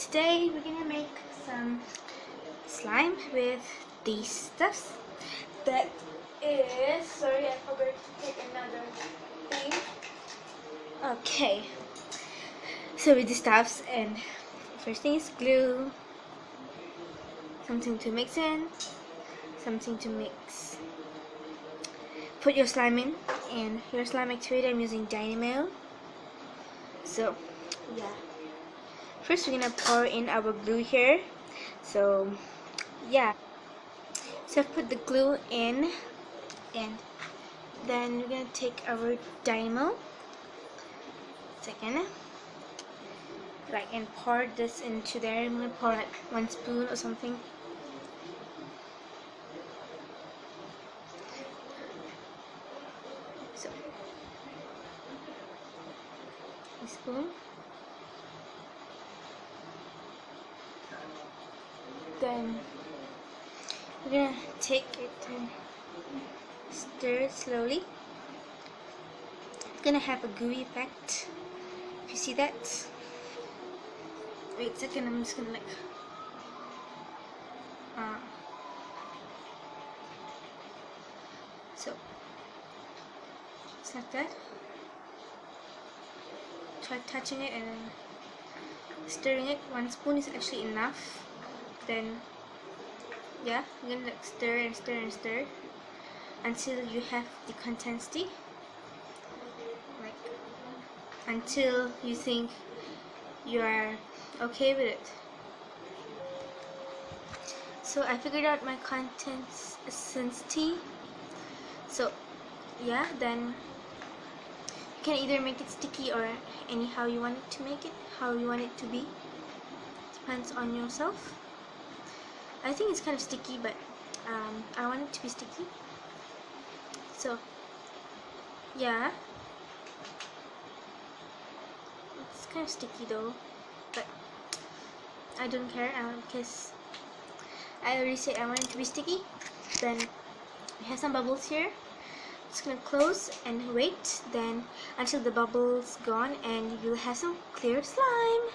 today we're gonna make some slime with these stuffs. That is, sorry, I forgot to take another thing. Okay, so with the stuffs, and first thing is glue, something to mix in, something to mix. Put your slime in, and your slime activator, I'm using dynamo. So yeah, first we're gonna pour in our glue here. So yeah, so I've put the glue in, and then we're gonna take our dynamo, second, like, and pour this into there. I'm gonna pour like 1 spoon or something. So a spoon. Then we're gonna take it and stir it slowly. It's gonna have a gooey effect. If you see that. Wait a second, I'm just gonna like so it's like that. Try touching it and then stirring it. 1 spoon is actually enough. Then yeah, I'm gonna like stir and stir and stir until you have the consistency, like until you think you are okay with it. So I figured out my consistency. So yeah, then you can either make it sticky or anyhow you want it to make it, how you want it to be. Depends on yourself. I think it's kind of sticky, but I want it to be sticky. So yeah, it's kind of sticky though, but I don't care because I already said I want it to be sticky. Then we have some bubbles here. Just gonna close and wait then until the bubbles gone, and you'll have some clear slime.